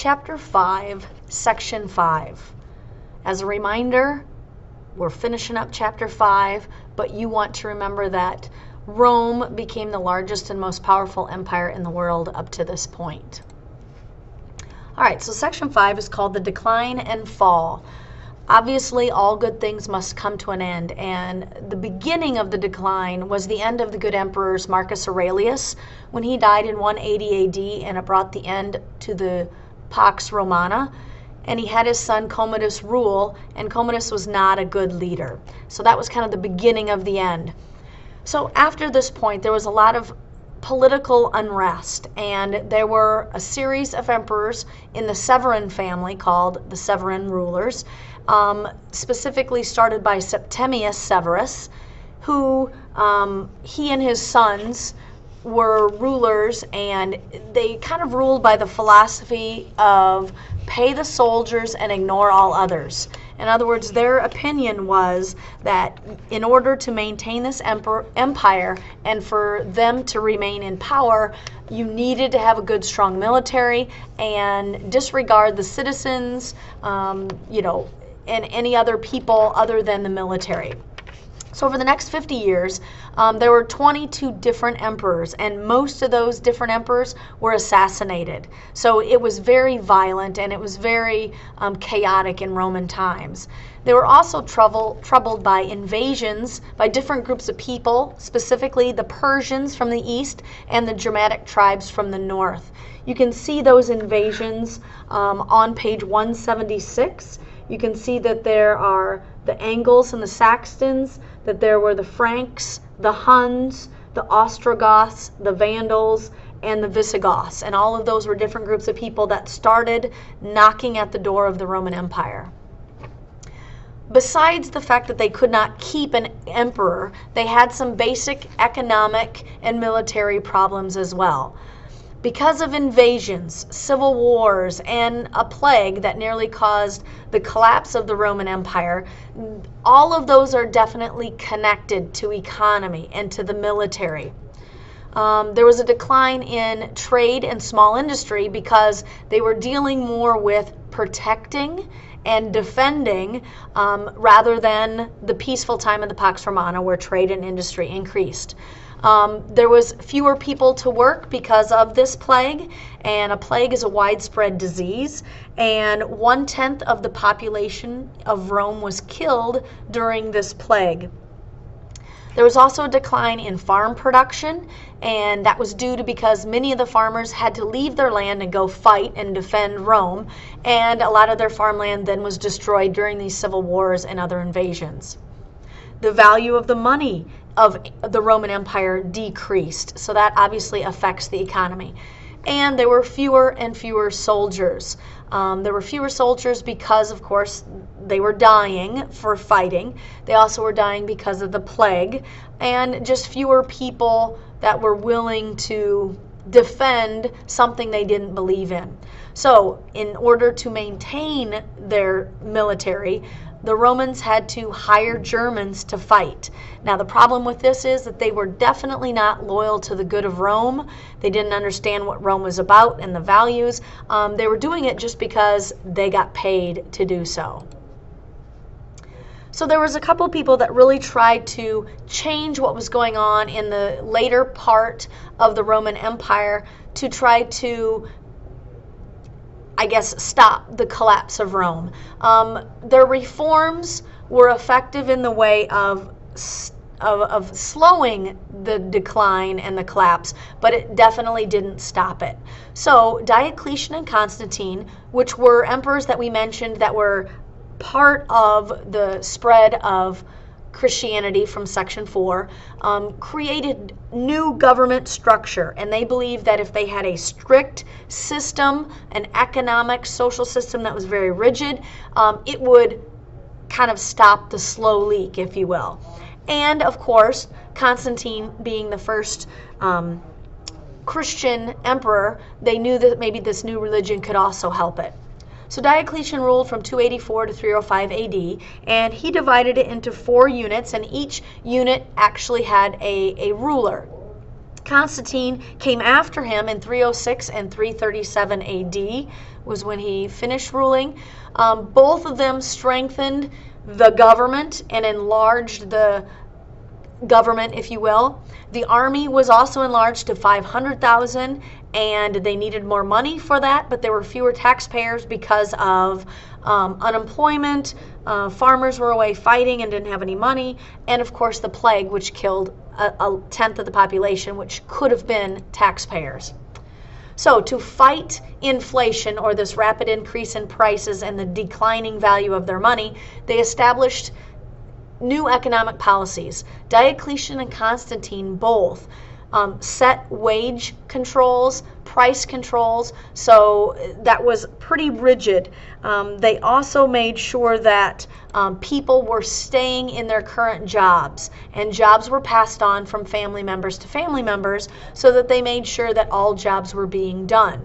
chapter 5, section 5. As a reminder, we're finishing up chapter 5, but you want to remember that Rome became the largest and most powerful empire in the world up to this point. All right, so section 5 is called the Decline and Fall. Obviously, all good things must come to an end, and the beginning of the decline was the end of the good emperors Marcus Aurelius when he died in 180 AD, and it brought the end to the Pax Romana, and he had his son Commodus rule, and Commodus was not a good leader. So that was kind of the beginning of the end. So after this point, there was a lot of political unrest, and there were a series of emperors in the Severan family called the Severan rulers, specifically started by Septimius Severus, who he and his sons were rulers, and they kind of ruled by the philosophy of pay the soldiers and ignore all others. In other words, their opinion was that in order to maintain this empire and for them to remain in power, you needed to have a good, strong military and disregard the citizens, and any other people other than the military. So over the next 50 years, there were 22 different emperors, and most of those different emperors were assassinated. So it was very violent, and it was very chaotic in Roman times. They were also troubled by invasions by different groups of people, specifically the Persians from the east and the Germanic tribes from the north. You can see those invasions on page 176. You can see that there are the Angles and the Saxons, that there were the Franks, the Huns, the Ostrogoths, the Vandals, and the Visigoths. And all of those were different groups of people that started knocking at the door of the Roman Empire. Besides the fact that they could not keep an emperor, they had some basic economic and military problems as well. Because of invasions, civil wars, and a plague that nearly caused the collapse of the Roman Empire, all of those are definitely connected to economy and to the military. There was a decline in trade and small industry because they were dealing more with protecting and defending rather than the peaceful time of the Pax Romana where trade and industry increased. There was fewer people to work because of this plague, and a plague is a widespread disease, and 1/10 of the population of Rome was killed during this plague. There was also a decline in farm production, and that was due to because many of the farmers had to leave their land and go fight and defend Rome, and a lot of their farmland then was destroyed during these civil wars and other invasions. The value of the money of the Roman Empire decreased, so that obviously affects the economy. And there were fewer and fewer soldiers. There were fewer soldiers because, of course, they were dying for fighting. They also were dying because of the plague, and just fewer people that were willing to defend something they didn't believe in. So, in order to maintain their military, the Romans had to hire Germans to fight. Now, the problem with this is that they were definitely not loyal to the good of Rome. They didn't understand what Rome was about and the values. They were doing it just because they got paid to do so. So there was a couple people that really tried to change what was going on in the later part of the Roman Empire to try to stop the collapse of Rome. Their reforms were effective in the way of slowing the decline and the collapse, but it definitely didn't stop it. So Diocletian and Constantine, which were emperors that we mentioned that were part of the spread of Christianity from section 4, created new government structure, and they believed that if they had a strict system, an economic, social system that was very rigid, it would kind of stop the slow leak, if you will. And of course, Constantine being the first Christian emperor, they knew that maybe this new religion could also help it. So Diocletian ruled from 284 to 305 AD, and he divided it into 4 units, and each unit actually had a ruler. Constantine came after him in 306 and 337 AD was when he finished ruling. Both of them strengthened the government and enlarged the government, if you will. The army was also enlarged to 500,000, and they needed more money for that, but there were fewer taxpayers because of unemployment. Farmers were away fighting and didn't have any money, and of course the plague, which killed a tenth of the population, which could have been taxpayers. So to fight inflation, or this rapid increase in prices and the declining value of their money, they established new economic policies. Diocletian and Constantine both set wage controls, price controls, so that was pretty rigid. They also made sure that people were staying in their current jobs, and jobs were passed on from family members to family members, so that they made sure that all jobs were being done.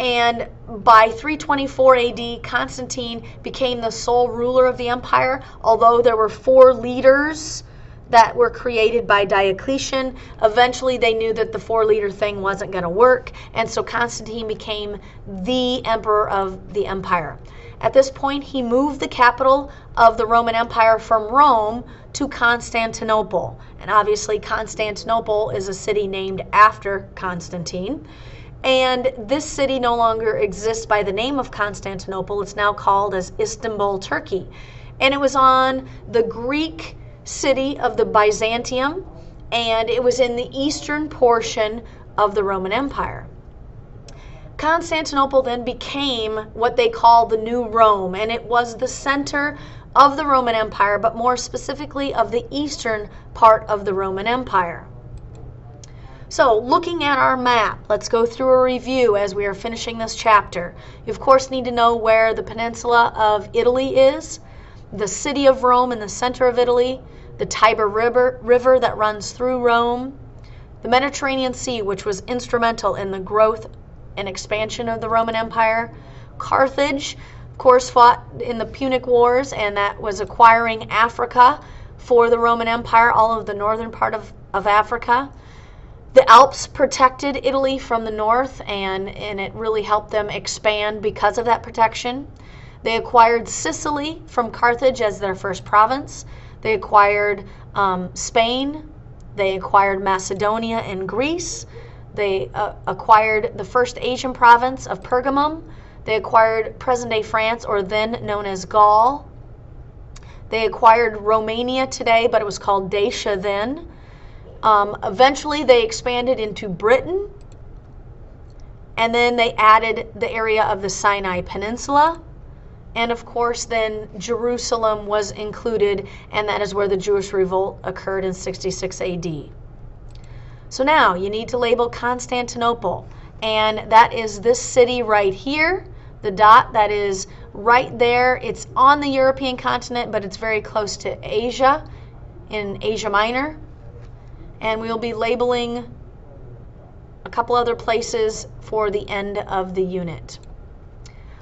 And by 324 AD, Constantine became the sole ruler of the empire, although there were 4 leaders that were created by Diocletian. Eventually they knew that the 4-leader thing wasn't going to work, and so Constantine became the emperor of the empire. At this point, he moved the capital of the Roman Empire from Rome to Constantinople. And obviously Constantinople is a city named after Constantine. And this city no longer exists by the name of Constantinople. It's now called as Istanbul, Turkey. And it was on the Greek city of the Byzantium, and it was in the eastern portion of the Roman Empire. Constantinople then became what they call the New Rome, and it was the center of the Roman Empire, but more specifically of the eastern part of the Roman Empire. So, looking at our map, let's go through a review as we are finishing this chapter. You, of course, need to know where the peninsula of Italy is, the city of Rome in the center of Italy, the Tiber River that runs through Rome, the Mediterranean Sea, which was instrumental in the growth and expansion of the Roman Empire, Carthage, of course, fought in the Punic Wars, and that was acquiring Africa for the Roman Empire, all of the northern part of Africa. The Alps protected Italy from the north, and it really helped them expand because of that protection. They acquired Sicily from Carthage as their first province. They acquired Spain. They acquired Macedonia and Greece. They acquired the first Asian province of Pergamum. They acquired present-day France, or then known as Gaul. They acquired Romania today, but it was called Dacia then. Eventually they expanded into Britain, and then they added the area of the Sinai Peninsula, and of course then Jerusalem was included, and that is where the Jewish revolt occurred in 66 AD. So now you need to label Constantinople, and that is this city right here, the dot that is right there. It's on the European continent, but it's very close to Asia, in Asia Minor. And we'll be labeling a couple other places for the end of the unit.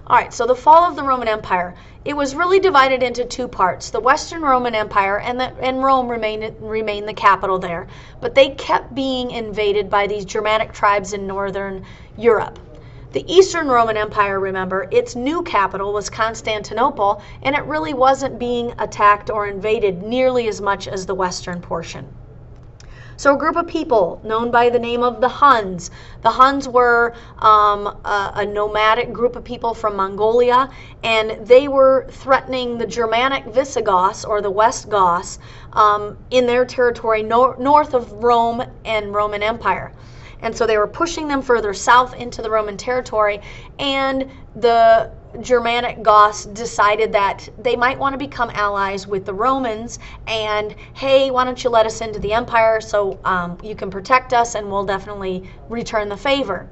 All right, so the fall of the Roman Empire. It was really divided into 2 parts. The Western Roman Empire, and Rome remained the capital there. But they kept being invaded by these Germanic tribes in northern Europe. The Eastern Roman Empire, remember, its new capital was Constantinople, and it really wasn't being attacked or invaded nearly as much as the western portion. So a group of people known by the name of the Huns. The Huns were a nomadic group of people from Mongolia, and they were threatening the Germanic Visigoths, or the West Goths, in their territory north of Rome and Roman Empire. And so they were pushing them further south into the Roman territory, and the Germanic Goths decided that they might want to become allies with the Romans, and hey, why don't you let us into the empire so you can protect us, and we'll definitely return the favor.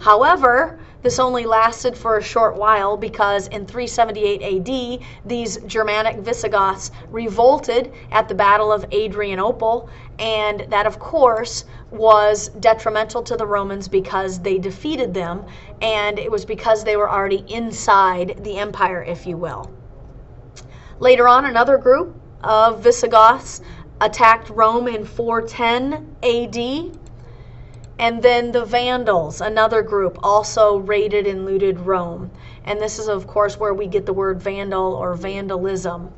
However, this only lasted for a short while, because in 378 AD, these Germanic Visigoths revolted at the Battle of Adrianople, and that, of course, was detrimental to the Romans because they defeated them, and it was because they were already inside the empire, if you will. Later on, another group of Visigoths attacked Rome in 410 AD. And then the Vandals, another group, also raided and looted Rome. And this is, of course, where we get the word vandal or vandalism.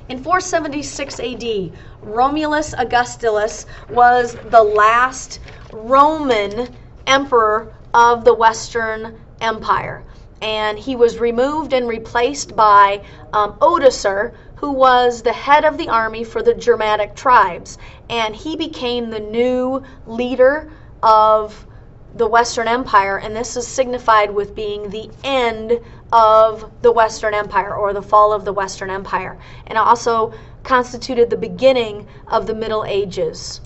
In 476 AD, Romulus Augustulus was the last Roman emperor of the Western Empire. And he was removed and replaced by Odoacer, who was the head of the army for the Germanic tribes. And he became the new leader of the Western Empire, and this is signified with being the end of the Western Empire, or the fall of the Western Empire, and also constituted the beginning of the Middle Ages.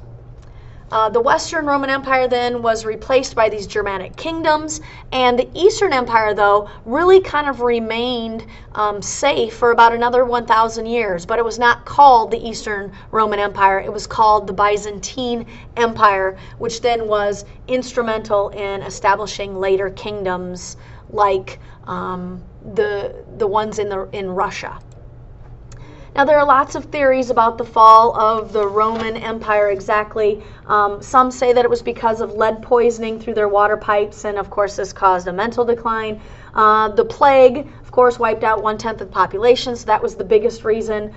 The Western Roman Empire then was replaced by these Germanic kingdoms, and the Eastern Empire, though, really kind of remained safe for about another 1,000 years, but it was not called the Eastern Roman Empire. It was called the Byzantine Empire, which then was instrumental in establishing later kingdoms like the ones in Russia. Now, there are lots of theories about the fall of the Roman Empire exactly. Some say that it was because of lead poisoning through their water pipes, and of course this caused a mental decline. The plague, of course, wiped out 1/10 of the population, so that was the biggest reason.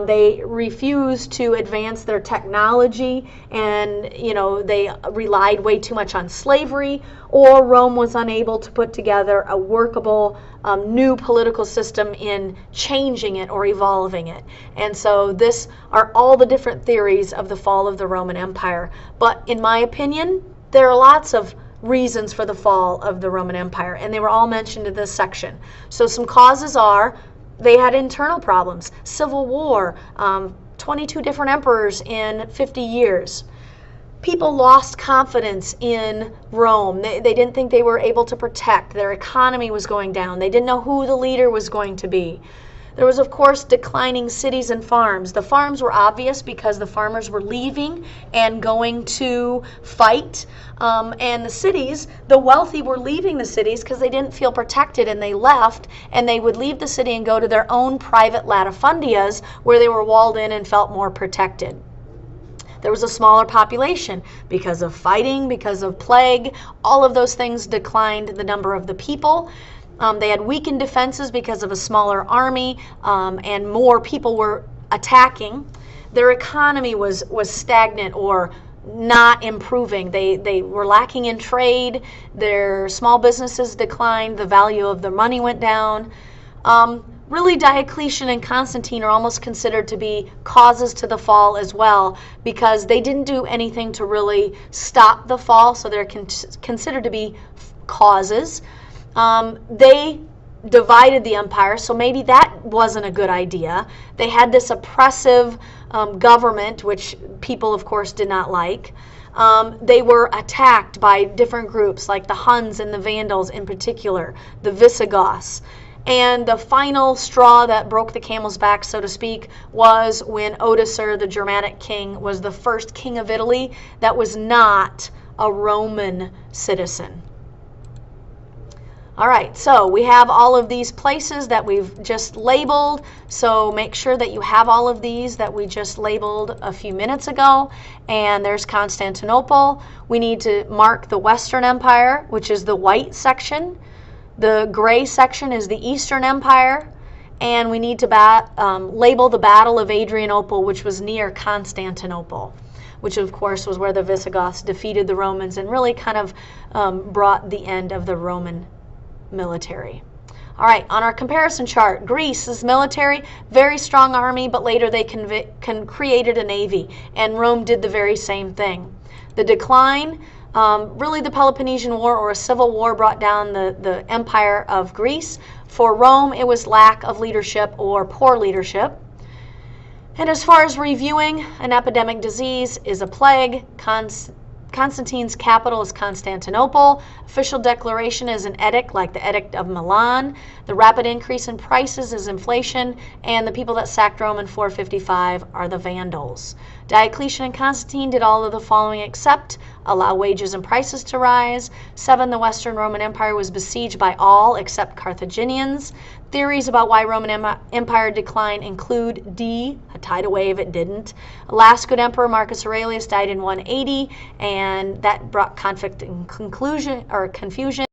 They refused to advance their technology, and they relied way too much on slavery, or Rome was unable to put together a workable new political system in changing it or evolving it. And so this are all the different theories of the fall of the Roman Empire. But in my opinion, there are lots of reasons for the fall of the Roman Empire, and they were all mentioned in this section. So some causes are: they had internal problems, civil war, 22 different emperors in 50 years. People lost confidence in Rome. They didn't think they were able to protect. Their economy was going down. They didn't know who the leader was going to be. There was, of course, declining cities and farms. The farms were obvious because the farmers were leaving and going to fight. And the cities, the wealthy were leaving the cities because they didn't feel protected, and they left, and they would leave the city and go to their own private latifundias where they were walled in and felt more protected. There was a smaller population because of fighting, because of plague. All of those things declined the number of the people. They had weakened defenses because of a smaller army, and more people were attacking. Their economy was stagnant or not improving. They were lacking in trade. Their small businesses declined. The value of their money went down. Really, Diocletian and Constantine are almost considered to be causes to the fall as well, because they didn't do anything to really stop the fall, so they're considered to be causes. They divided the empire, so maybe that wasn't a good idea. They had this oppressive government, which people, of course, did not like. They were attacked by different groups, like the Huns and the Vandals in particular, the Visigoths. And the final straw that broke the camel's back, so to speak, was when Odoacer, the Germanic king, was the first king of Italy that was not a Roman citizen. All right, so we have all of these places that we've just labeled, so make sure that you have all of these that we just labeled a few minutes ago. And there's Constantinople. We need to mark the Western Empire, which is the white section. The gray section is the Eastern Empire, and we need to label the Battle of Adrianople, which was near Constantinople, which of course was where the Visigoths defeated the Romans and really kind of brought the end of the Roman military. All right, on our comparison chart, Greece's military, very strong army, but later they created a navy, and Rome did the very same thing. The decline, really the Peloponnesian War or a civil war brought down the empire of Greece. For Rome, it was lack of leadership or poor leadership. And as far as reviewing, an epidemic disease is a plague. Constantine's capital is Constantinople. Official declaration is an edict, like the Edict of Milan. The rapid increase in prices is inflation, and the people that sacked Rome in 455 are the Vandals. Diocletian and Constantine did all of the following except allow wages and prices to rise. 7. The Western Roman Empire was besieged by all except Carthaginians. Theories about why Roman Empire declined include D, a tidal wave, it didn't. Last good emperor Marcus Aurelius died in 180, and that brought conflict and confusion.